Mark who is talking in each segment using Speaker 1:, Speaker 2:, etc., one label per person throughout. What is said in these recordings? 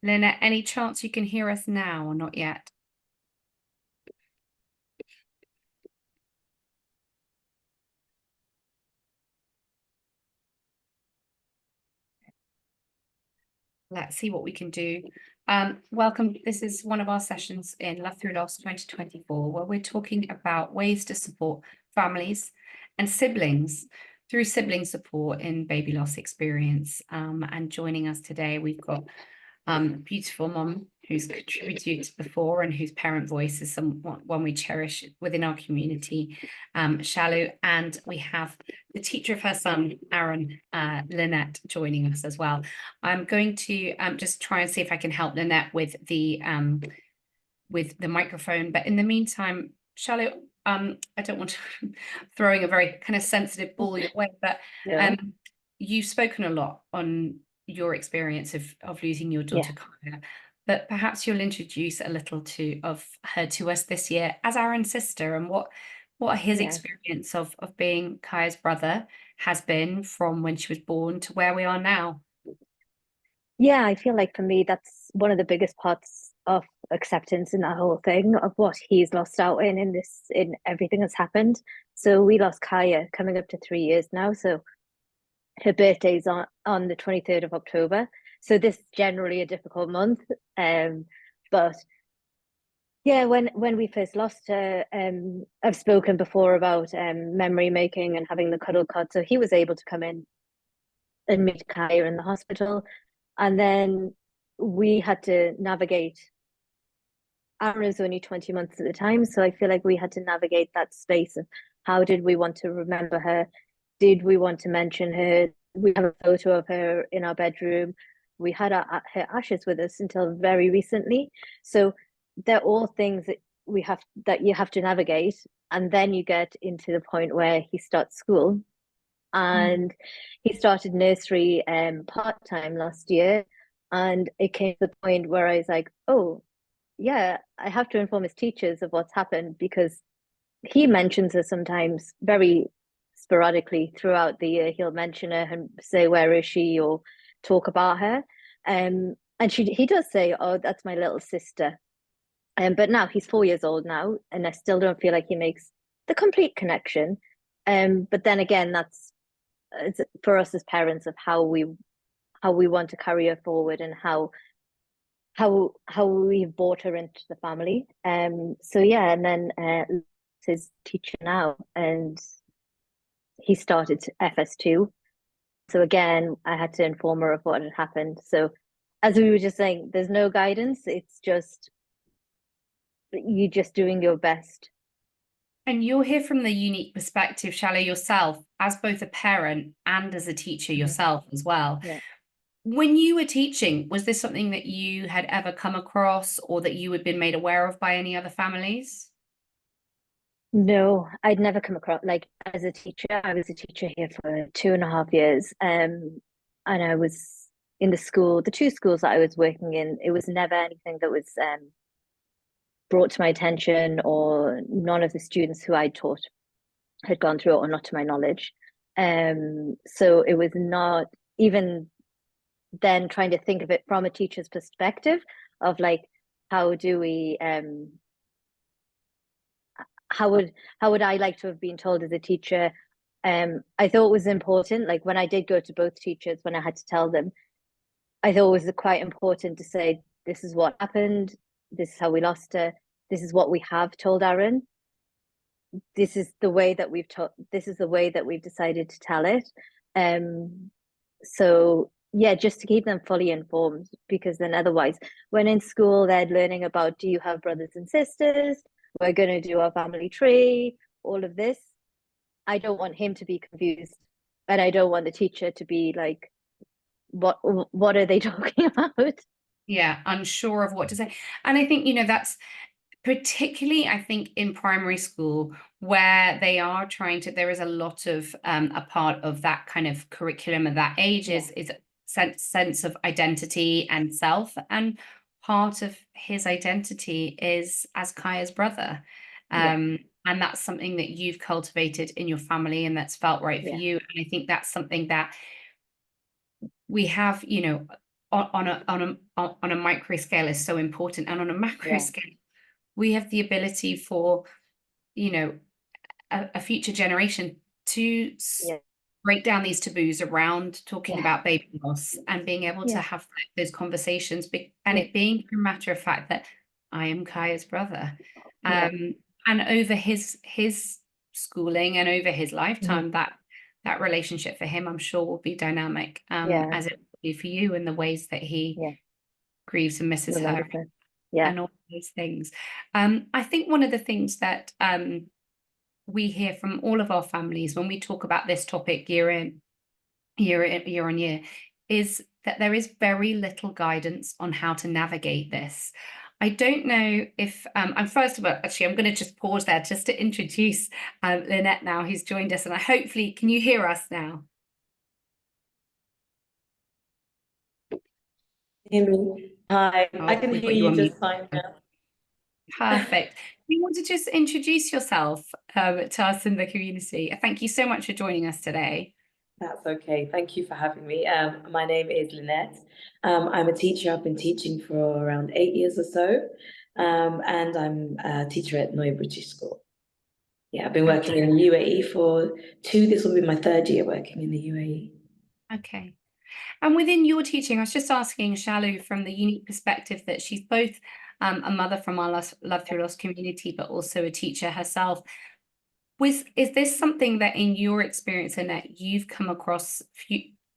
Speaker 1: Lynette, any chance you can hear us now or not yet? Let's see what we can do. Welcome. This is one of our sessions in Love Through Loss 2024, where we're talking about ways to support families and siblings through sibling support in baby loss experience. And joining us today, we've got beautiful mom who's contributed before and whose parent voice is one we cherish within our community, Shalu, and we have the teacher of her son, Aaron, Lynette, joining us as well. I'm going to just try and see if I can help Lynette with the microphone, but in the meantime, Shalu, I don't want to throwing a very kind of sensitive ball your way, but you've spoken a lot on your experience of losing your daughter Kaya, but perhaps you'll introduce a little of her to us this year as Aaron's sister, and what his experience of being Kaya's brother has been from when she was born to where we are now.
Speaker 2: Yeah, I feel like for me that's one of the biggest parts of acceptance in that whole thing of what he's lost out in everything that's happened. So we lost Kaya coming up to 3 years now. So her birthday's on the 23rd of October. So this is generally a difficult month. But yeah, when we first lost her, I've spoken before about memory making and having the cuddle cot. So he was able to come in and meet Kaya in the hospital. And then we had to navigate. Aaron was only 20 months at the time. So I feel like we had to navigate that space of how did we want to remember her? Did we want to mention her? We have a photo of her in our bedroom. We had her ashes with us until very recently. So they're all things that you have to navigate. And then you get into the point where he starts school. And he started nursery part-time last year. And it came to the point where I was like, oh, yeah, I have to inform his teachers of what's happened, because he mentions her sometimes very sporadically throughout the year. He'll mention her and say, where is she? Or talk about her. And he does say, oh, that's my little sister. But now he's 4 years old now, and I still don't feel like he makes the complete connection. But then again, it's for us as parents of how we want to carry her forward, and how we brought her into the family. So yeah, and then his teacher now, and he started FS2. So again, I had to inform her of what had happened. So as we were just saying, there's no guidance. It's just you just doing your best.
Speaker 1: And you'll hear from the unique perspective, Shalu, yourself, as both a parent and as a teacher yourself as well.
Speaker 2: Yeah.
Speaker 1: When you were teaching, was this something that you had ever come across or that you had been made aware of by any other families?
Speaker 2: No, I'd never come across, like, as a teacher. I was a teacher here for 2.5 years. And I was in the two schools that I was working in, it was never anything that was brought to my attention, or none of the students who I taught had gone through it, or not to my knowledge. So it was not even then trying to think of it from a teacher's perspective of like, how do we how would I like to have been told as a teacher? I thought it was important, like when I did go to both teachers, when I had to tell them, I thought it was quite important to say, this is what happened, this is how we lost her, this is what we have told Aaron, this is the way that we've decided to tell it. So yeah, just to keep them fully informed, because then otherwise, when in school they're learning about, do you have brothers and sisters? We're going to do our family tree, all of this. I don't want him to be confused, and I don't want the teacher to be like, what are they talking about?
Speaker 1: Yeah, unsure of what to say. And I think, that's particularly, I think, in primary school, where they are trying to, there is a lot of a part of that kind of curriculum at that age is sense of identity and self. And part of his identity is as Kaya's brother. And that's something that you've cultivated in your family and that's felt right for you. And I think that's something that we have, on a micro scale is so important, and on a macro
Speaker 2: Yeah.
Speaker 1: scale, we have the ability for, you know, a future generation to
Speaker 2: Yeah.
Speaker 1: break down these taboos around talking
Speaker 2: Yeah.
Speaker 1: about baby loss and being able to
Speaker 2: Yeah.
Speaker 1: have those conversations, and
Speaker 2: Yeah.
Speaker 1: it being a matter of fact that I am Kaya's brother,
Speaker 2: Yeah.
Speaker 1: and over his schooling and over his
Speaker 2: Mhm.
Speaker 1: lifetime, that relationship for him, I'm sure, will be dynamic,
Speaker 2: Yeah.
Speaker 1: as it will be for you, in the ways that he
Speaker 2: Yeah.
Speaker 1: grieves and misses her
Speaker 2: Remember that. Yeah.
Speaker 1: and all those things. I think one of the things that we hear from all of our families when we talk about this topic year on year, is that there is very little guidance on how to navigate this. I don't know if, and first of all, actually, I'm going to just pause there just to introduce Lynette now, who's joined us, and I hopefully, can you hear us now?
Speaker 3: Hear me? Hi, I
Speaker 1: Oh,
Speaker 3: can
Speaker 1: we've
Speaker 3: hear
Speaker 1: got you
Speaker 3: you
Speaker 1: on mute.
Speaker 3: just fine now.
Speaker 1: Perfect. You want to just introduce yourself to us in the community? Thank you so much for joining us today.
Speaker 3: That's okay. Thank you for having me. My name is Lynette. I'm a teacher. I've been teaching for around 8 years or so, and I'm a teacher at Neue British School. Yeah, I've been working in the UAE for two. This will be my third year working in the UAE.
Speaker 1: Okay. And within your teaching, I was just asking Shalu from the unique perspective that she's both a mother from our Love Through Loss community, but also a teacher herself. Is this something that in your experience, Annette, you've come across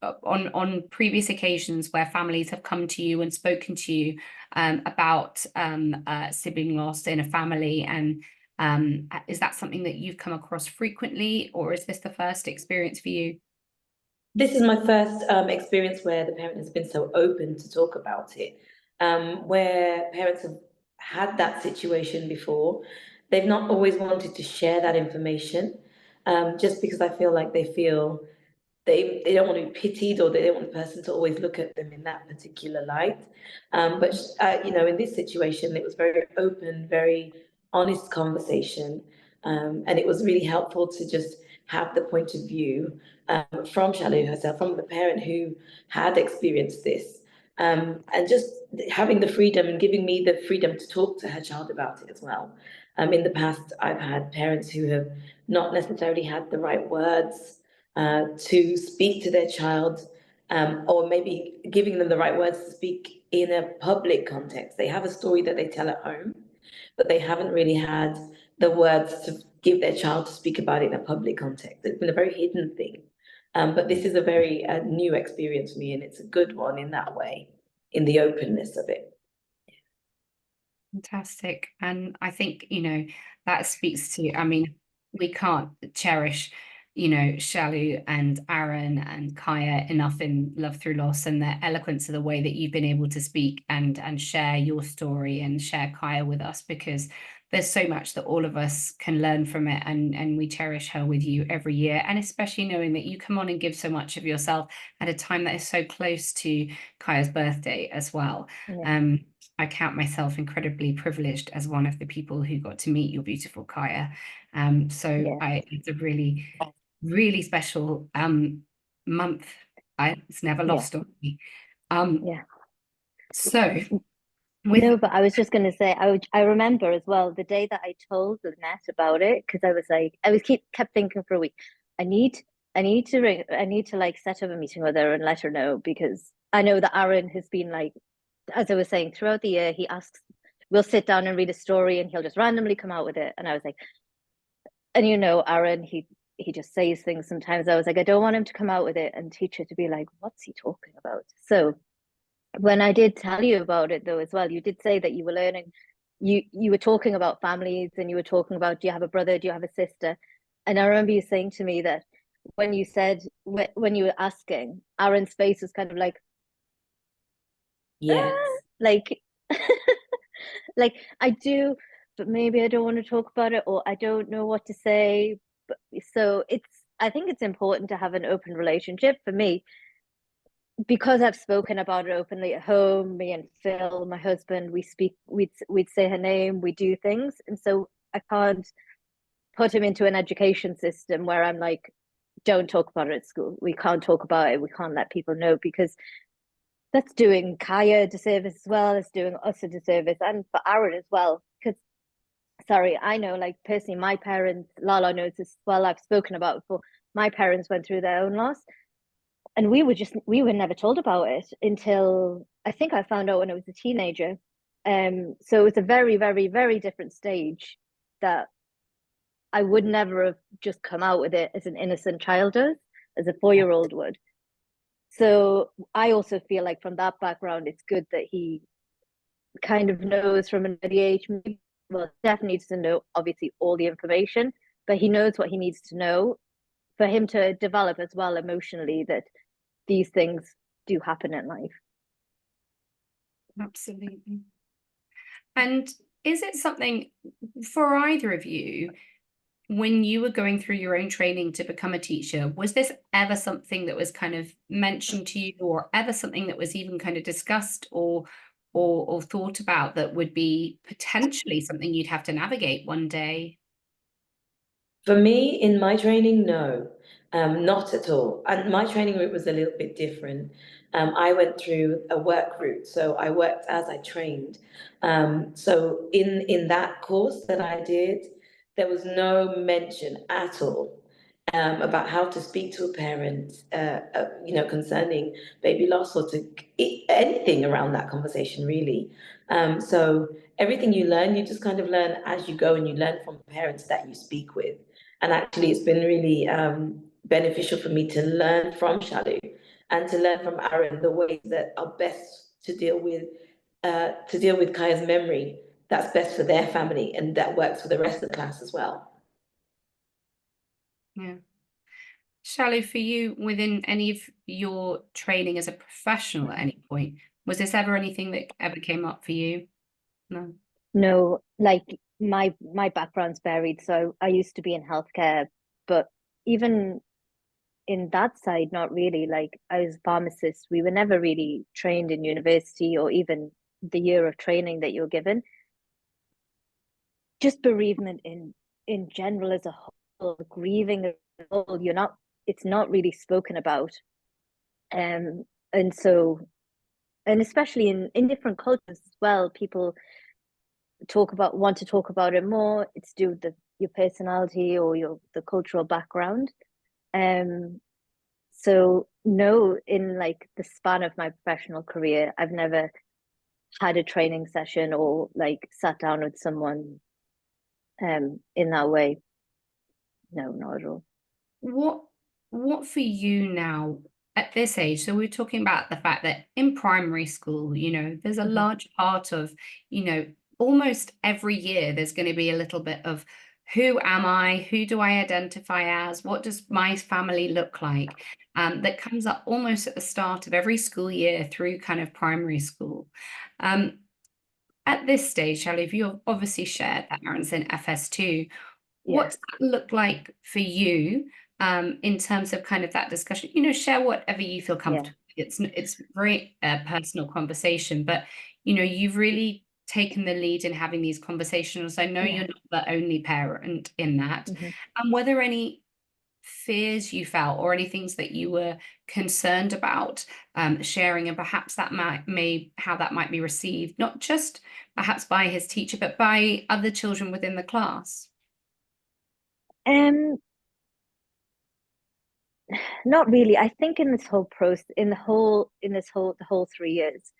Speaker 1: on previous occasions where families have come to you and spoken to you about sibling loss in a family? And is that something that you've come across frequently, or is this the first experience for you?
Speaker 3: This is my first experience where the parent has been so open to talk about it. Where parents have had that situation before, they've not always wanted to share that information, just because I feel like they feel they don't want to be pitied, or they don't want the person to always look at them in that particular light. But in this situation, it was very open, very honest conversation, and it was really helpful to just have the point of view from Shalu herself, from the parent who had experienced this, and just having the freedom and giving me the freedom to talk to her child about it as well. In the past, I've had parents who have not necessarily had the right words to speak to their child, or maybe giving them the right words to speak in a public context. They have a story that they tell at home, but they haven't really had the words to give their child to speak about it in a public context. It's been a very hidden thing. But this is a very new experience for me, and it's a good one in that way, in the openness of it.
Speaker 1: Fantastic. And I think, that speaks to, I mean, we can't cherish, Shalu and Aaron and Kaya enough in Love Through Loss, and the eloquence of the way that you've been able to speak and share your story and share Kaya with us, because there's so much that all of us can learn from it, and we cherish her with you every year, and especially knowing that you come on and give so much of yourself at a time that is so close to Kaya's birthday as well.
Speaker 2: Yeah.
Speaker 1: I count myself incredibly privileged as one of the people who got to meet your beautiful Kaya.
Speaker 2: Yeah.
Speaker 1: It's a really, really special month. It's never
Speaker 2: Yeah.
Speaker 1: lost on me.
Speaker 2: Yeah.
Speaker 1: So
Speaker 2: No, but I was just going to say, I remember as well the day that I told Lynette about it, because I was like, kept thinking for a week, I need to ring, I need to like set up a meeting with her and let her know, because I know that Aaron has been like, as I was saying, throughout the year, he asks, we'll sit down and read a story, and he'll just randomly come out with it. And I was like, and Aaron, he just says things sometimes. I was like, I don't want him to come out with it and teacher to be like, what's he talking about? So when I did tell you about it though as well, you did say that you were learning, you were talking about families, and you were talking about, do you have a brother, do you have a sister? And I remember you saying to me that when you said, when you were asking, Aaron's face was kind of like,
Speaker 3: Yes.
Speaker 2: like like I do, but maybe I don't want to talk about it, or I don't know what to say. But so I think it's important to have an open relationship for me, because I've spoken about it openly at home. Me and Phil, my husband, we'd say her name, we do things, and so I can't put him into an education system where I'm like, don't talk about it at school. We can't talk about it. We can't let people know, because that's doing Kaya a disservice as well as doing us a disservice, and for Aaron as well. Because, sorry, I know, like, personally, my parents, Lala knows this as well, I've spoken about it before. My parents went through their own loss, and we were never told about it until I think I found out when I was a teenager. So it's a very, very, very different stage that I would never have just come out with it as an innocent child does, as a 4-year-old would. So I also feel like from that background, it's good that he kind of knows from an early age. Well, definitely needs to know, obviously, all the information, but he knows what he needs to know for him to develop as well emotionally, that these things do happen in life.
Speaker 1: Absolutely. And is it something for either of you, when you were going through your own training to become a teacher, was this ever something that was kind of mentioned to you, or ever something that was even kind of discussed or thought about that would be potentially something you'd have to navigate one day?
Speaker 3: For me, in my training, no, not at all. And my training route was a little bit different. I went through a work route, so I worked as I trained. So in that course that I did, there was no mention at all about how to speak to a parent, concerning baby loss, or anything around that conversation, really. So everything you learn, you just kind of learn as you go, and you learn from parents that you speak with. And actually, it's been really beneficial for me to learn from Shalu and to learn from Aaron the ways that are best to deal with Kaya's memory. That's best for their family, and that works for the rest of the class as well.
Speaker 1: Yeah. Shalu, for you, within any of your training as a professional at any point, was this ever anything that ever came up for you? No.
Speaker 2: No, like my background's varied. So I used to be in healthcare, but even in that side, not really. Like, I was a pharmacist. We were never really trained in university or even the year of training that you're given. Just bereavement in general as a whole, grieving as a whole, it's not really spoken about. And so, and especially in different cultures as well, people want to talk about it more. It's due to your personality or the cultural background. So no, in like the span of my professional career, I've never had a training session or like sat down with someone in that way. No, not at all.
Speaker 1: What for you now at this age? So we're talking about the fact that in primary school, there's a large part of, almost every year there's going to be a little bit of who am I? Who do I identify as? What does my family look like? That comes up almost at the start of every school year through kind of primary school. At this stage, Shelley, you've obviously shared that Aaron's in FS2. What's that look like for you in terms of kind of that discussion? Share whatever you feel comfortable. It's very personal conversation, but you've really taken the lead in having these conversations. I know you're not the only parent in that. And were there any fears you felt or any things that you were concerned about sharing, and perhaps how that might be received, not just perhaps by his teacher, but by other children within the class?
Speaker 2: Not really. I think in this whole process, the whole 3 years,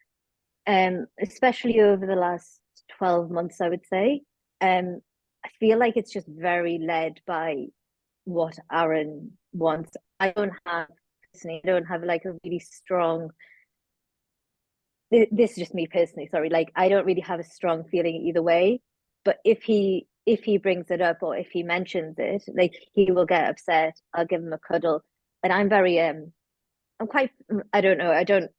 Speaker 2: especially over the last 12 months, I would say, I feel like it's just very led by what Aaron wants. I don't have like a really strong. This is just me personally. Sorry, like I don't really have a strong feeling either way. But if he brings it up or if he mentions it, like he will get upset. I'll give him a cuddle, and I'm very I'm quite. I don't know. I don't.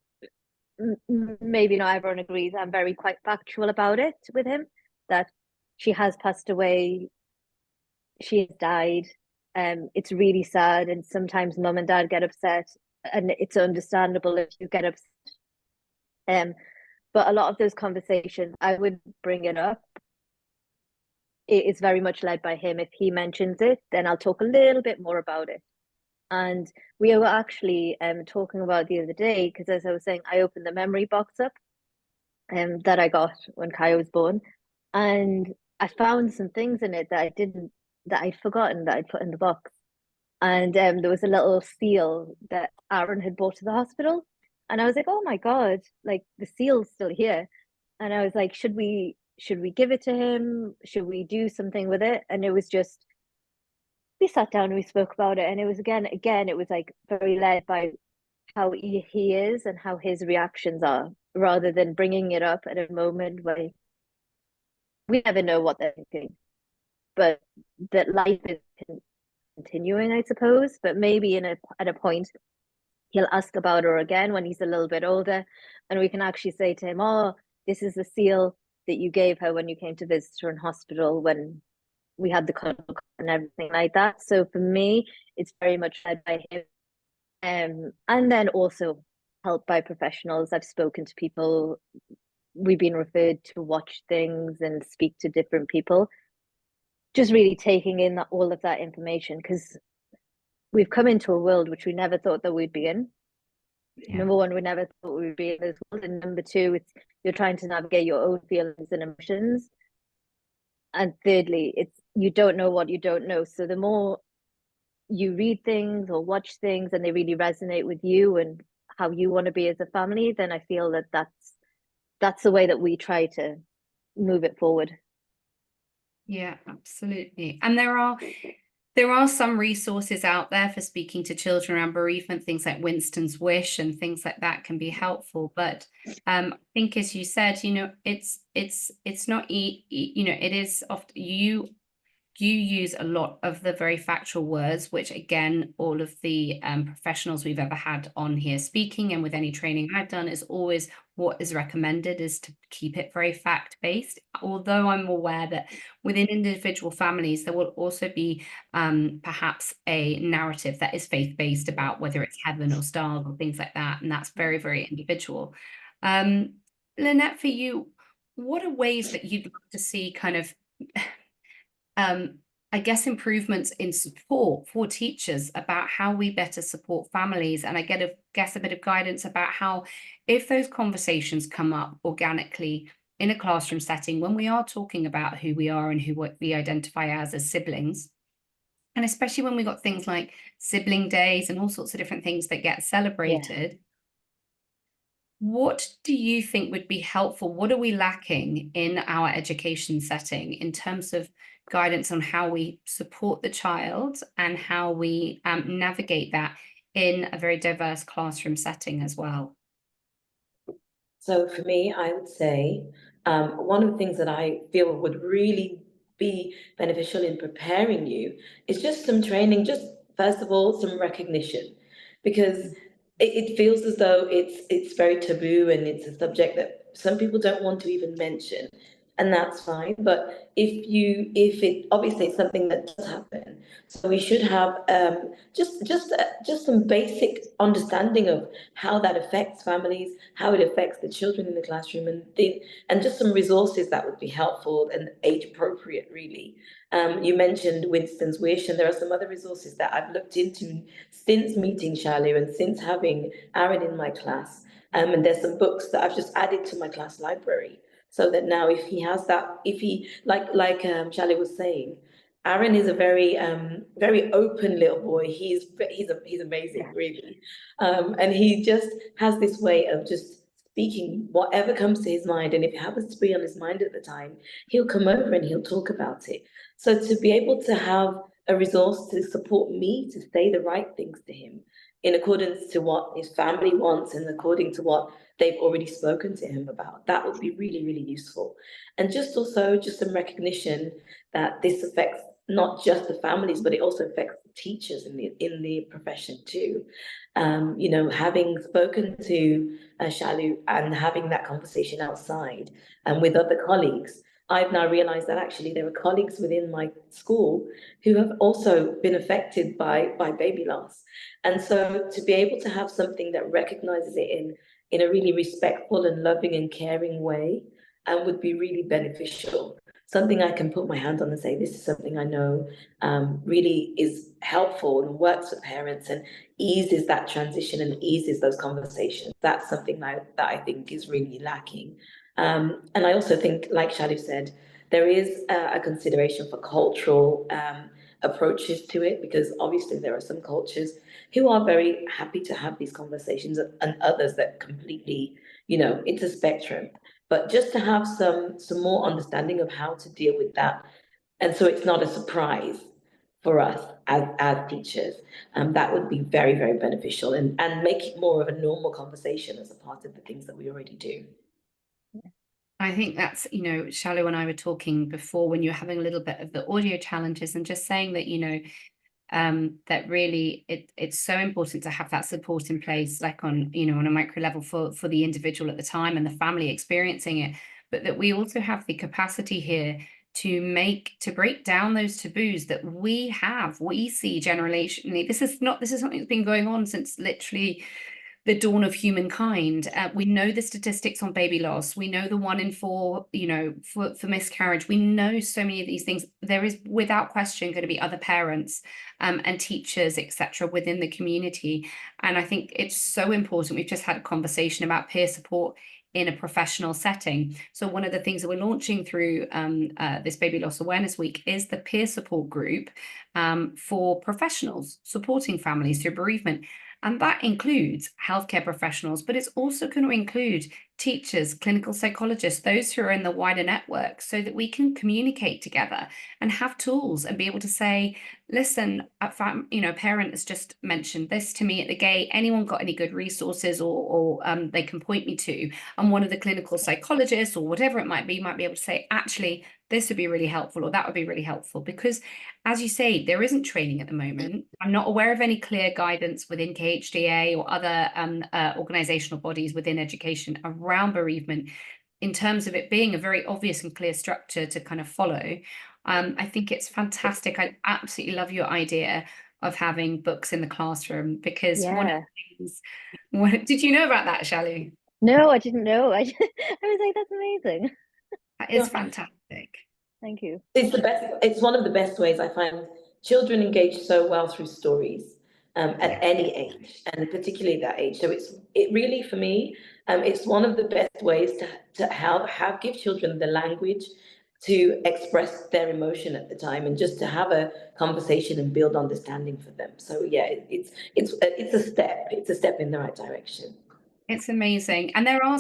Speaker 2: Maybe not everyone agrees. I'm very quite factual about it with him. That she has passed away. She has died. It's really sad, and sometimes mum and dad get upset, and it's understandable if you get upset. But a lot of those conversations, I would bring it up. It is very much led by him. If he mentions it, then I'll talk a little bit more about it. And we were actually talking about the other day, because as I was saying, I opened the memory box up that I got when Kaya was born, and I found some things in it that I'd forgotten that I'd put in the box. And there was a little seal that Aaron had brought to the hospital, and I was like, oh my God, like the seal's still here. And I was like, should we give it to him? Should we do something with it? And it was just, we sat down and we spoke about it, and it was again, it was like very led by how he is and how his reactions are, rather than bringing it up at a moment where we never know what they're thinking, but that life is continuing, I suppose. But maybe at a point he'll ask about her again when he's a little bit older, and we can actually say to him, oh, this is the seal that you gave her when you came to visit her in hospital, when we had the cuddle and everything like that. So for me, it's very much led by him, and then also helped by professionals. I've spoken to people, we've been referred to watch things and speak to different people, just really taking in all of that information, because we've come into a world which we never thought that we'd be in.
Speaker 1: Yeah.
Speaker 2: Number one, we never thought we'd be in this world, and number two, it's you're trying to navigate your own feelings and emotions, and thirdly, it's you don't know what you don't know. So the more you read things or watch things and they really resonate with you and how you want to be as a family, then I feel that that's the way that we try to move it forward.
Speaker 1: Yeah, absolutely. And there are some resources out there for speaking to children around bereavement, things like Winston's Wish and things like that can be helpful. But I think, as you said, it's not it is often you use a lot of the very factual words, which again, all of the professionals we've ever had on here speaking, and with any training I've done, is always what is recommended is to keep it very fact-based. Although I'm aware that within individual families, there will also be perhaps a narrative that is faith-based about whether it's heaven or stars or things like that. And that's very, very individual. Lynette, for you, what are ways that you'd like to see kind of I guess improvements in support for teachers about how we better support families, and I guess a bit of guidance about how, if those conversations come up organically in a classroom setting, when we are talking about who we are and what we identify as siblings, and especially when we got things like sibling days and all sorts of different things that get celebrated. What do you think would be helpful? What are we lacking in our education setting in terms of guidance on how we support the child and how we navigate that in a very diverse classroom setting as well?
Speaker 3: So for me, I would say one of the things that I feel would really be beneficial in preparing you is just some training, just first of all, some recognition, because it feels as though it's very taboo and it's a subject that some people don't want to even mention, and that's fine. But if it obviously it's something that does happen, so we should have just some basic understanding of how that affects families, how it affects the children in the classroom, and just some resources that would be helpful and age appropriate, really. You mentioned Winston's Wish, and there are some other resources that I've looked into since meeting Shalu and since having Aaron in my class. And there's some books that I've just added to my class library, so that now if he has that, if he like Shalu was saying, Aaron is a very open little boy. He's amazing, really, and he just has this way of just speaking whatever comes to his mind, and if it happens to be on his mind at the time, he'll come over and he'll talk about it. So to be able to have a resource to support me to say the right things to him in accordance to what his family wants and according to what they've already spoken to him about, that would be really, really useful. And just also just some recognition that this affects not just the families, but it also affects the teachers in the profession too. Having spoken to Shalu and having that conversation outside and with other colleagues, I've now realized that actually there are colleagues within my school who have also been affected by baby loss. And so to be able to have something that recognizes it in a really respectful and loving and caring way would be really beneficial. something I can put my hand on and say, this is something I know really is helpful and works with parents and eases that transition and eases those conversations. That's something that I think is really lacking. And I also think, like Shalu said, there is a consideration for cultural approaches to it, because obviously there are some cultures who are very happy to have these conversations and others that completely, it's a spectrum. But just to have some more understanding of how to deal with that, and so it's not a surprise for us as teachers, that would be very, very beneficial, and make it more of a normal conversation as a part of the things that we already do.
Speaker 1: I think that's, Shalu and I were talking before when you're having a little bit of the audio challenges, and just saying that, that really it's so important to have that support in place, like on a micro level for the individual at the time and the family experiencing it, but that we also have the capacity here to break down those taboos that we see generationally. This is something that's been going on since literally the dawn of humankind. We know the statistics on baby loss. We know the 1 in 4, for miscarriage. We know so many of these things. There is without question going to be other parents and teachers, etc., within the community. And I think it's so important. We've just had a conversation about peer support in a professional setting. So one of the things that we're launching through this Baby Loss Awareness Week is the peer support group for professionals supporting families through bereavement. And that includes healthcare professionals, but it's also going to include teachers, clinical psychologists, those who are in the wider network, so that we can communicate together and have tools and be able to say, listen, a parent has just mentioned this to me at the gate. Anyone got any good resources or they can point me to? And one of the clinical psychologists or whatever it might be able to say, actually, this would be really helpful, or that would be really helpful. Because as you say, there isn't training at the moment. I'm not aware of any clear guidance within KHDA or other organizational bodies within education around bereavement, in terms of it being a very obvious and clear structure to kind of follow. I think it's fantastic. I absolutely love your idea of having books in the classroom, because one of the things, did you know about that, Shalu?
Speaker 2: No, I didn't know. I was like, that's amazing.
Speaker 1: That is fantastic.
Speaker 2: Thank you.
Speaker 3: It's the best. It's one of the best ways I find children engage so well through stories at any age, and particularly that age. So it really, for me, it's one of the best ways to give children the language to express their emotion at the time, and just to have a conversation and build understanding for them. So yeah, it's a step. It's a step in the right direction.
Speaker 1: It's amazing. And there are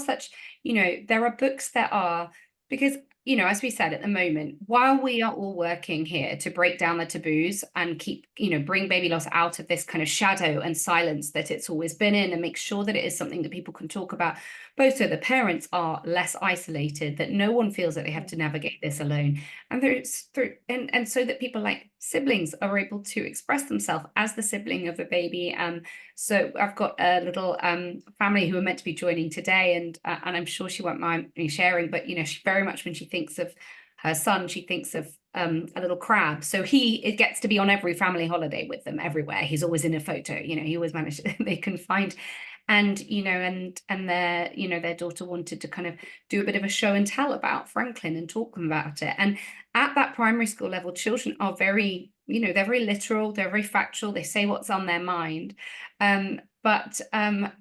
Speaker 1: there are books that are, because, as we said, at the moment, while we are all working here to break down the taboos and keep, bring baby loss out of this kind of shadow and silence that it's always been in, and make sure that it is something that people can talk about, both so the parents are less isolated, that no one feels that they have to navigate this alone. And so that people like siblings are able to express themselves as the sibling of a baby. So I've got a little family who are meant to be joining today, and I'm sure she won't mind me sharing, but she very much, when she thinks of her son, she thinks of a little crab. So it gets to be on every family holiday with them everywhere. He's always in a photo, he always managed, they can find. And and their daughter wanted to kind of do a bit of a show and tell about Franklin and talk about it. And at that primary school level, children are very, they're very literal, they're very factual, they say what's on their mind. But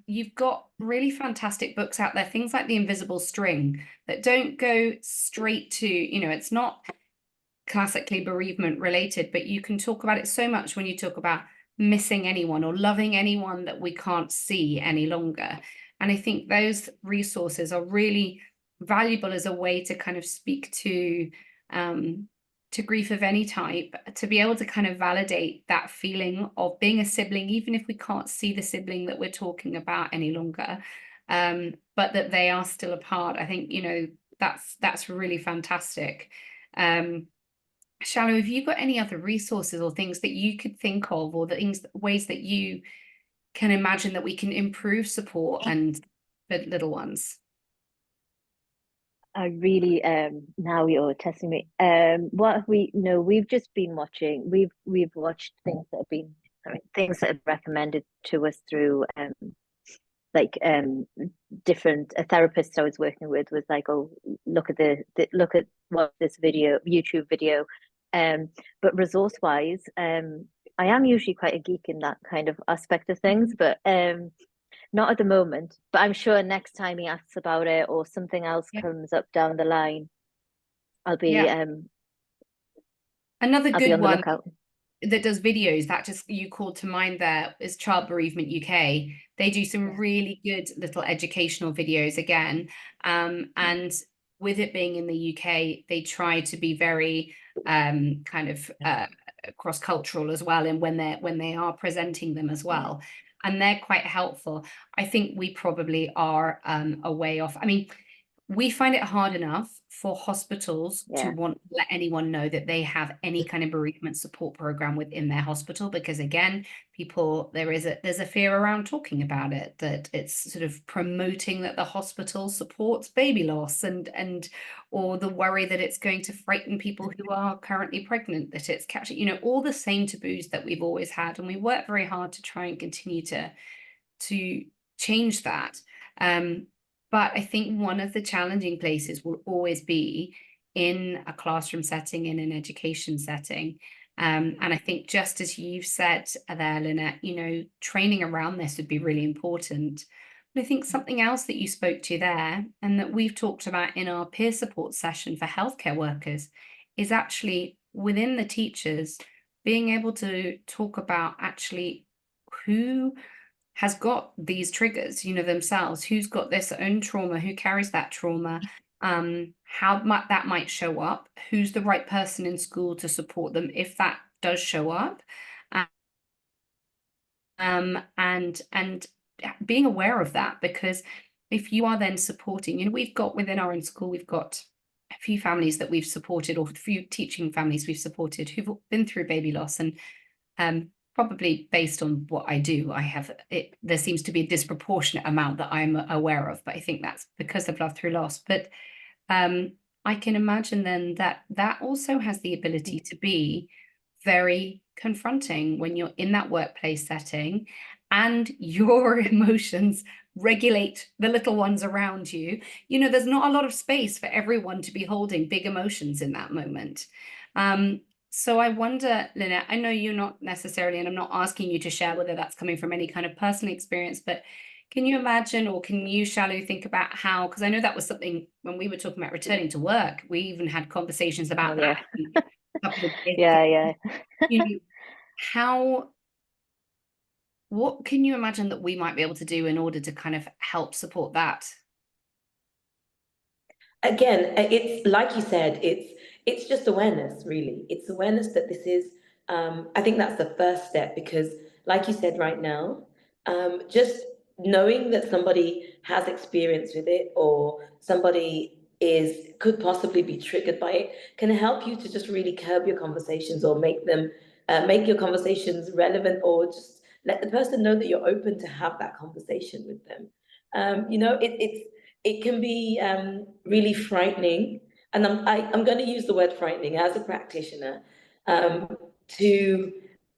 Speaker 1: you've got really fantastic books out there, things like The Invisible String, that don't go straight to, it's not classically bereavement related, but you can talk about it so much when you talk about missing anyone or loving anyone that we can't see any longer. And I think those resources are really valuable as a way to kind of speak to grief of any type, to be able to kind of validate that feeling of being a sibling, even if we can't see the sibling that we're talking about any longer, but that they are still a part. I think, that's really fantastic. Shalu, have you got any other resources or things that you could think of, or ways that you can imagine that we can improve support and for little ones?
Speaker 2: I really now you're testing me. What have we've just been watching. We've watched things that have recommended to us through like different a therapist I was working with was like, oh, look at look at what this YouTube video. But resource wise, I am usually quite a geek in that kind of aspect of things, but not at the moment. But I'm sure next time he asks about it or something else
Speaker 1: Yeah.
Speaker 2: comes up down the line, I'll be
Speaker 1: Yeah. Another
Speaker 2: I'll be
Speaker 1: good
Speaker 2: on the
Speaker 1: one
Speaker 2: lookout.
Speaker 1: that does videos that just you called to mind there is Child Bereavement UK. They do some
Speaker 2: Yeah.
Speaker 1: really good little educational videos again. And with it being in the UK, they try to be very kind of cross-cultural as well, and when they are presenting them as well. And they're quite helpful. I think we probably are a way off. I mean, we find it hard enough for hospitals to
Speaker 2: Yeah.
Speaker 1: want to let anyone know that they have any kind of bereavement support program within their hospital, because again, there's a fear around talking about it, that it's sort of promoting that the hospital supports baby loss, and or the worry that it's going to frighten people who are currently pregnant, that it's catching, you know, all the same taboos that we've always had. And we work very hard to try and continue to change that. But I think one of the challenging places will always be in a classroom setting, in an education setting. And I think, just as you've said there, Lynette, you know, training around this would be really important. But I think something else that you spoke to there, and that we've talked about in our peer support session for healthcare workers, is actually within the teachers being able to talk about actually who has got these triggers, you know, themselves, who's got this own trauma, who carries that trauma, how that might show up, who's the right person in school to support them if that does show up. And being aware of that, because if you are then supporting, you know, we've got within our own school, we've got a few families that we've supported, or a few teaching families we've supported who've been through baby loss, and probably based on what I do, there seems to be a disproportionate amount that I'm aware of, but I think that's because of love through loss. But I can imagine then that also has the ability to be very confronting when you're in that workplace setting and your emotions regulate the little ones around you. You know, there's not a lot of space for everyone to be holding big emotions in that moment. So I wonder, Lynette, I know you're not necessarily, and I'm not asking you to share whether that's coming from any kind of personal experience, but can you imagine, or can you, Shalu, think about how, because I know that was something when we were talking about returning to work, we even had conversations about
Speaker 2: Yeah.
Speaker 1: that a couple of days
Speaker 2: Yeah,
Speaker 1: ago.
Speaker 2: yeah.
Speaker 1: You know, what can you imagine that we might be able to do in order to kind of help support that?
Speaker 3: Again, it's like you said, it's just awareness, really. It's awareness that this is, I think that's the first step, because like you said right now, just knowing that somebody has experience with it, or somebody could possibly be triggered by it, can help you to just really curb your conversations, or make your conversations relevant, or just let the person know that you're open to have that conversation with them. You know, it can be really frightening, and I'm going to use the word frightening as a practitioner, to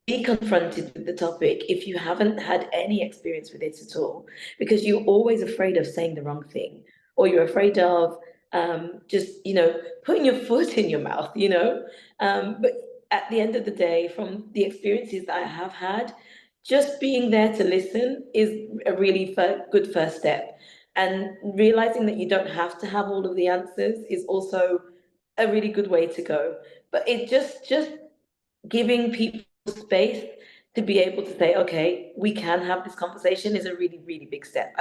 Speaker 3: be confronted with the topic if you haven't had any experience with it at all, because you're always afraid of saying the wrong thing, or you're afraid of just, you know, putting your foot in your mouth, you know. But at the end of the day, from the experiences that I have had, just being there to listen is a really good first step. And realizing that you don't have to have all of the answers is also a really good way to go. But it just giving people space to be able to say, okay, we can have this conversation, is a really, really big step.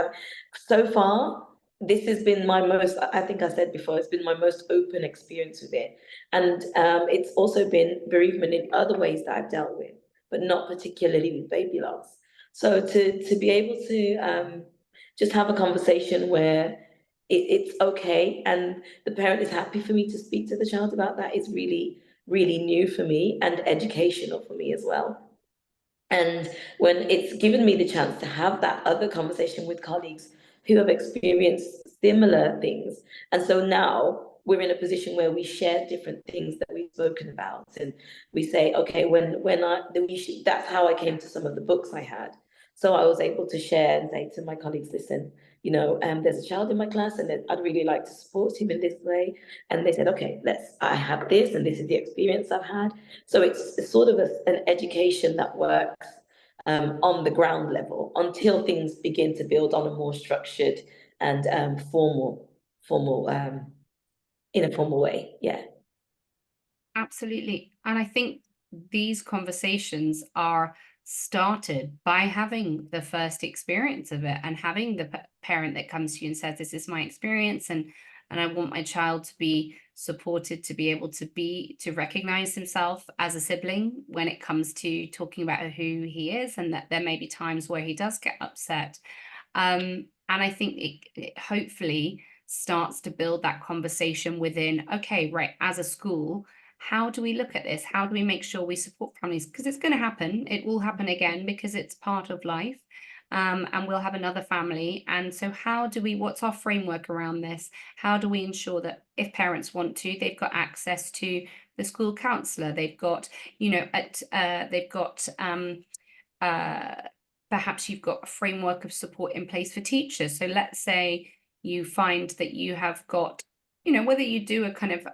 Speaker 3: So far, this has been my most, I think I said before, it's been my most open experience with it. And it's also been bereavement in other ways that I've dealt with, but not particularly with baby loss. So to be able to just have a conversation where it's okay, and the parent is happy for me to speak to the child about that, is really, really new for me and educational for me as well. And when it's given me the chance to have that other conversation with colleagues who have experienced similar things, and so now we're in a position where we share different things that we've spoken about, and we say, okay, that's how I came to some of the books I had. So I was able to share and say to my colleagues, listen, there's a child in my class and I'd really like to support him in this way. And they said, okay, I have this and this is the experience I've had. So it's sort of an education that works on the ground level until things begin to build on a more structured and in a formal way. Yeah.
Speaker 1: Absolutely. And I think these conversations are started by having the first experience of it and having the parent that comes to you and says, this is my experience, and I want my child to be supported, to be able to recognize himself as a sibling when it comes to talking about who he is, and that there may be times where he does get upset. And I think it hopefully starts to build that conversation within, okay, right, as a school, how do we look at this? How do we make sure we support families? Because it's going to happen. It will happen again because it's part of life. And we'll have another family. And so what's our framework around this? How do we ensure that if parents want to, they've got access to the school counselor, they've got, perhaps you've got a framework of support in place for teachers. So let's say you find that you have got, whether you do a kind of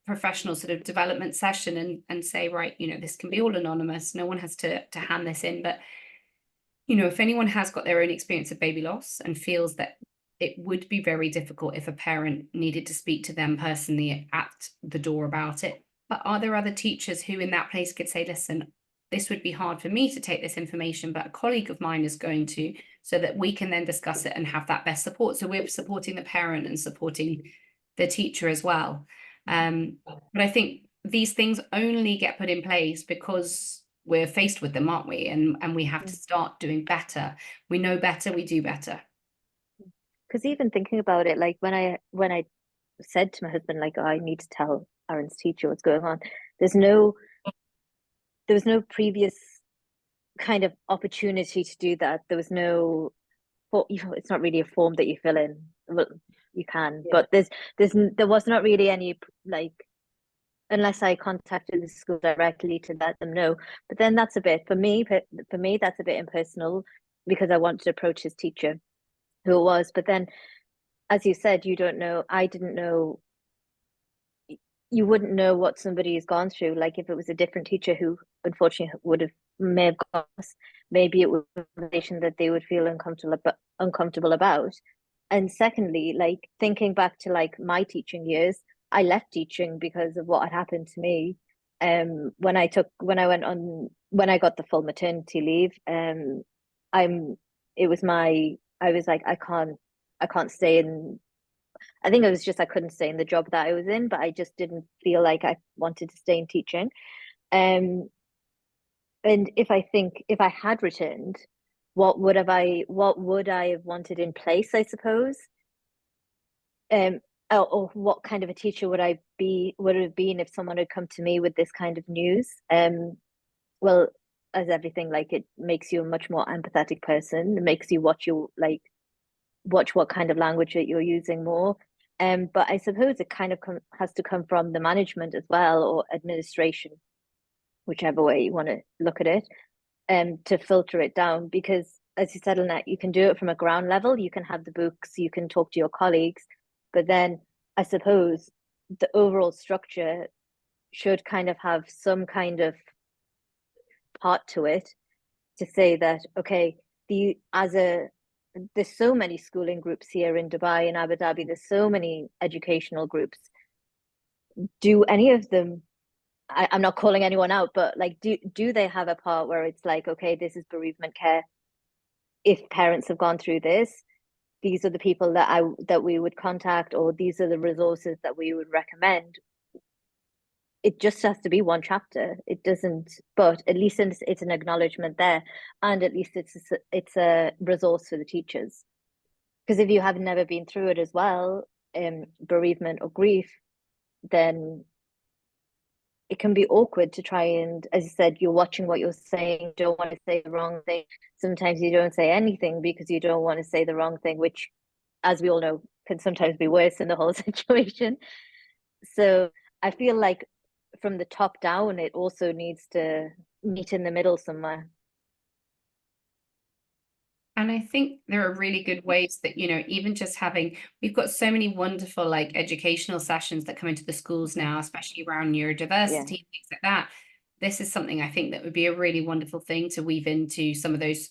Speaker 1: professional sort of development session and say, right, this can be all anonymous, no one has to hand this in, but if anyone has got their own experience of baby loss and feels that it would be very difficult if a parent needed to speak to them personally at the door about it, but are there other teachers who in that place could say, listen, this would be hard for me to take this information, but a colleague of mine is going to, so that we can then discuss it and have that best support. So we're supporting the parent and supporting the teacher as well. But I think these things only get put in place because we're faced with them, aren't we? And we have to start doing better. We know better, we do better.
Speaker 2: Because even thinking about it, like when I said to my husband, like, oh, I need to tell Aaron's teacher what's going on, there was no previous kind of opportunity to do that. There was no, it's not really a form that you fill in. Well, you can, but there was not really any, like, unless I contacted the school directly to let them know. But then that's a bit, for me, that's a bit impersonal because I wanted to approach his teacher, who it was. But then, as you said, you don't know, I didn't know, you wouldn't know what somebody has gone through. Like if it was a different teacher who unfortunately may have gone, maybe it was a conversation that they would feel uncomfortable about. And secondly, like thinking back to like my teaching years, I left teaching because of what had happened to me. When I got the full maternity leave, I was like, I can't stay in. I think it was just I couldn't stay in the job that I was in, but I just didn't feel like I wanted to stay in teaching. And if I had returned, what would I have wanted in place, I suppose? Or what kind of a teacher would it have been if someone had come to me with this kind of news? Well, as everything, like it makes you a much more empathetic person. It makes you watch what kind of language that you're using more. But I suppose it kind of has to come from the management as well, or administration, whichever way you want to look at it, to filter it down. Because as you said, Lynette, you can do it from a ground level. You can have the books, you can talk to your colleagues, but then I suppose the overall structure should kind of have some kind of part to it to say that, okay, there's so many schooling groups here in Dubai and Abu Dhabi, there's so many educational groups. Do any of them, I'm not calling anyone out, but like, do they have a part where it's like, okay, this is bereavement care. If parents have gone through this, these are the people that we would contact, or these are the resources that we would recommend. It just has to be one chapter. It doesn't, but at least it's an acknowledgement there, and at least it's a resource for the teachers. Because if you have never been through it as well, bereavement or grief, then it can be awkward to try and, as you said, you're watching what you're saying, don't want to say the wrong thing. Sometimes you don't say anything because you don't want to say the wrong thing, which, as we all know, can sometimes be worse in the whole situation. So I feel like from the top down, it also needs to meet in the middle somewhere.
Speaker 1: And I think there are really good ways that, even just having, we've got so many wonderful like educational sessions that come into the schools now, especially around neurodiversity, things like that. This is something I think that would be a really wonderful thing to weave into some of those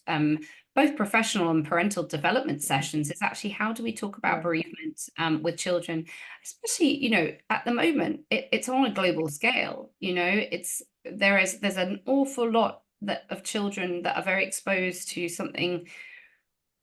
Speaker 1: both professional and parental development sessions, is actually how do we talk about bereavement with children, especially, at the moment, it's on a global scale, there's an awful lot of children that are very exposed to something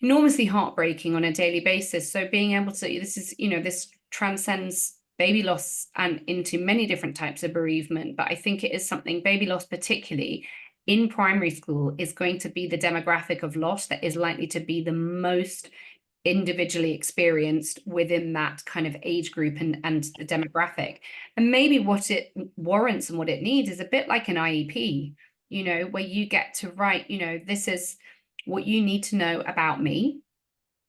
Speaker 1: enormously heartbreaking on a daily basis. So being able to, this transcends baby loss and into many different types of bereavement. But I think it is something, baby loss particularly in primary school, is going to be the demographic of loss that is likely to be the most individually experienced within that kind of age group and the demographic. And maybe what it warrants and what it needs is a bit like an IEP, where you get to write, this is what you need to know about me.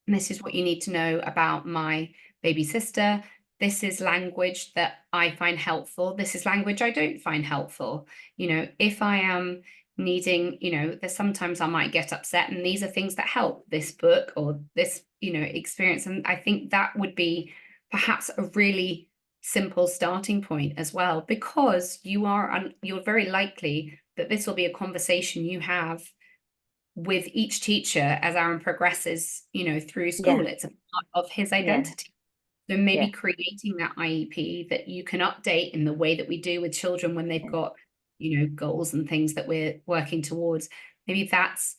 Speaker 1: And this is what you need to know about my baby sister. This is language that I find helpful. This is language I don't find helpful. If I am needing, there's sometimes I might get upset, and these are things that help, this book or this, experience. And I think that would be perhaps a really simple starting point as well, because you're very likely that this will be a conversation you have with each teacher as Aaron progresses, through school. It's a part of his identity. So maybe creating that IEP that you can update in the way that we do with children when they've got, goals and things that we're working towards. Maybe that's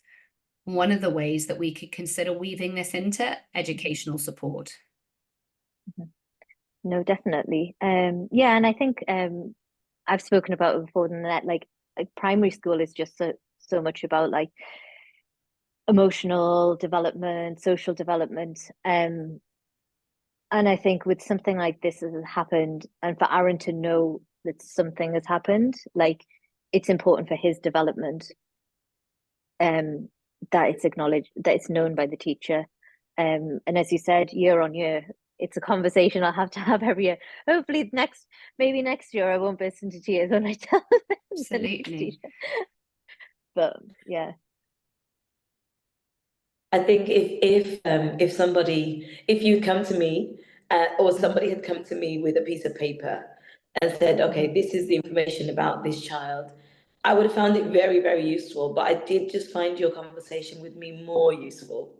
Speaker 1: one of the ways that we could consider weaving this into educational support.
Speaker 2: No, definitely. Yeah, and I think I've spoken about it before, that like primary school is just so much about like emotional development, social development. And I think with something like this has happened, and for Aaron to know that something has happened, like it's important for his development, that it's acknowledged, that it's known by the teacher. And as you said, year on year, it's a conversation I'll have to have every year. Hopefully maybe next year I won't burst into tears when I tell them.
Speaker 1: Absolutely.
Speaker 2: But yeah.
Speaker 3: I think if you come to me or somebody had come to me with a piece of paper and said, okay, this is the information about this child, I would have found it very, very useful. But I did just find your conversation with me more useful.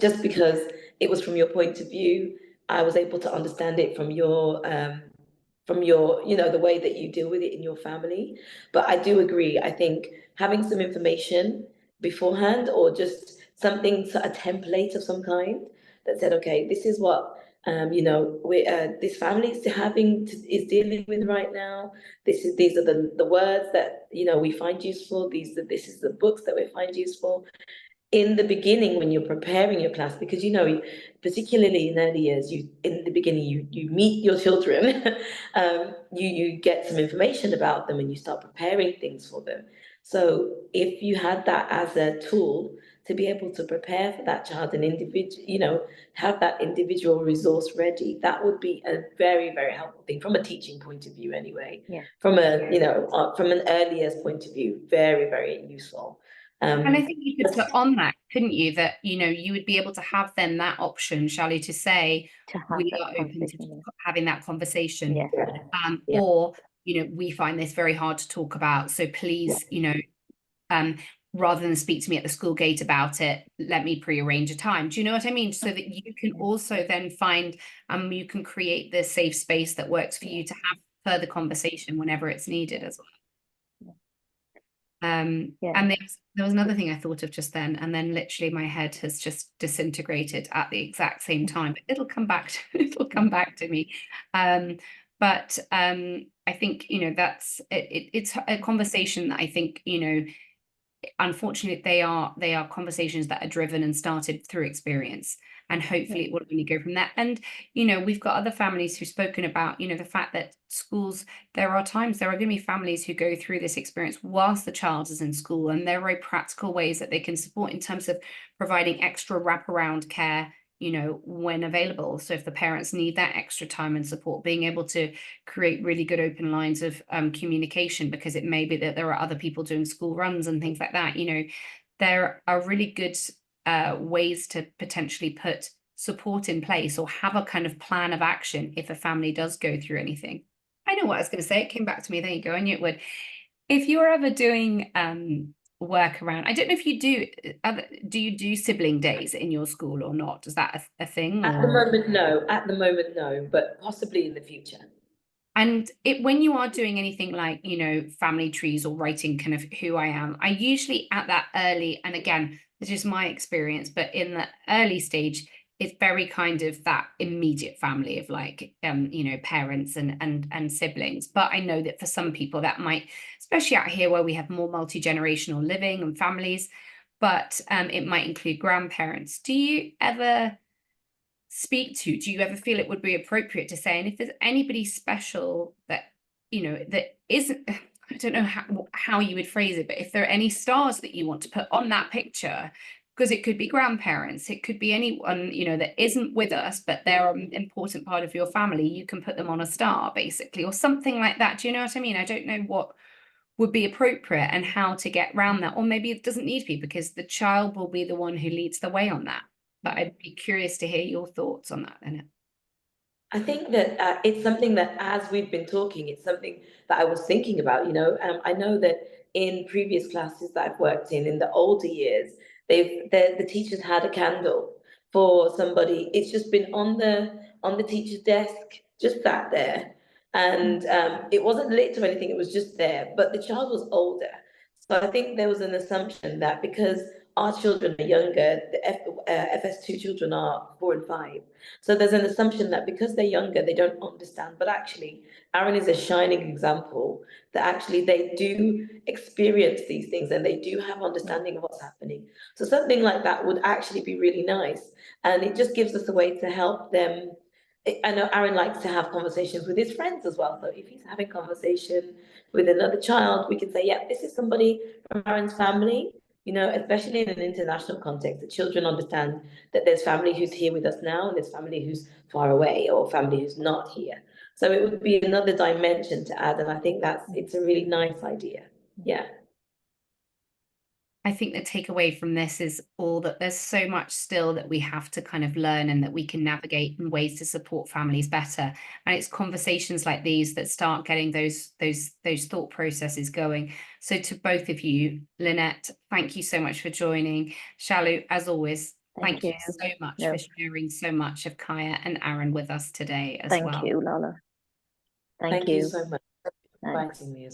Speaker 3: Just because it was from your point of view, I was able to understand it from your, the way that you deal with it in your family. But I do agree. I think having some information beforehand, or just something, a template of some kind that said, okay, this is what this family is dealing with right now. These are the words that we find useful. This is the books that we find useful. In the beginning, when you're preparing your class, because particularly in early years, in the beginning you meet your children, you get some information about them and you start preparing things for them. So if you had that as a tool to be able to prepare for that child, an individual, have that individual resource ready, that would be a very, very helpful thing from a teaching point of view anyway. From from an early years point of view, very, very useful.
Speaker 1: And I think you could put on that, couldn't you, that you would be able to have then that option, Shally, to say we are open to having that conversation, or we find this very hard to talk about, so please, rather than speak to me at the school gate about it, let me pre-arrange a time. Do you know what I mean? So that you can also then find, you can create the safe space that works for you to have further conversation whenever it's needed as well. And there was another thing I thought of just then, and then literally my head has just disintegrated at the exact same time, but it'll come back to me. But I think that's it's a conversation that I think unfortunately they are conversations that are driven and started through experience, and hopefully it will only go from there. And we've got other families who've spoken about the fact that schools, there are going to be families who go through this experience whilst the child is in school, and there are very practical ways that they can support in terms of providing extra wraparound care when available. So if the parents need that extra time and support, being able to create really good open lines of communication, because it may be that there are other people doing school runs and things like that. There are really good ways to potentially put support in place or have a kind of plan of action if a family does go through anything. I know what I was going to say. It came back to me. There you go. I knew it would. If you're ever doing work around, I don't know if you do you do sibling days in your school or not? Is that a thing?
Speaker 3: At the moment, no. At the moment, no, but possibly in the future.
Speaker 1: And when you are doing anything like, you know, family trees or writing kind of who I am, I usually at that early, and again, this is my experience, but in the early stage, it's very kind of that immediate family of like, you know, parents and siblings. But I know that for some people that might, especially out here where we have more multi-generational living and families, but it might include grandparents. Do you ever do you ever feel it would be appropriate to say, and if there's anybody special that, you know, that isn't, I don't know how you would phrase it, but if there are any stars that you want to put on that picture, because it could be grandparents, it could be anyone, you know, that isn't with us, but they're an important part of your family, you can put them on a star basically, or something like that. Do you know what I mean? I don't know what would be appropriate and how to get around that, or maybe it doesn't need to be because the child will be the one who leads the way on that. But I'd be curious to hear your thoughts on that, Lynette.
Speaker 3: I think that it's something that, as we've been talking, it's something that I was thinking about. You know, I know that in previous classes that I've worked in the older years, the teachers had a candle for somebody. It's just been on the teacher's desk, just sat there, and it wasn't lit or anything. It was just there, but the child was older, so I think there was an assumption that because our children are younger, the FS2 children are 4 and 5. So there's an assumption that because they're younger, they don't understand. But actually, Aaron is a shining example that actually they do experience these things and they do have understanding of what's happening. So something like that would actually be really nice. And it just gives us a way to help them. I know Aaron likes to have conversations with his friends as well. So if he's having conversation with another child, we can say, yeah, this is somebody from Aaron's family. You know, especially in an international context, the children understand that there's family who's here with us now and there's family who's far away or family who's not here. So it would be another dimension to add, and I think it's a really nice idea. Yeah.
Speaker 1: I think the takeaway from this is all that there's so much still that we have to kind of learn and that we can navigate in ways to support families better. And it's conversations like these that start getting those thought processes going. So to both of you, Lynette, thank you so much for joining. Shalu, as always, thank you so much for sharing so much of Kaya and Aaron with us today as well.
Speaker 2: Thank you, Lola.
Speaker 3: Thank you so much for inviting me.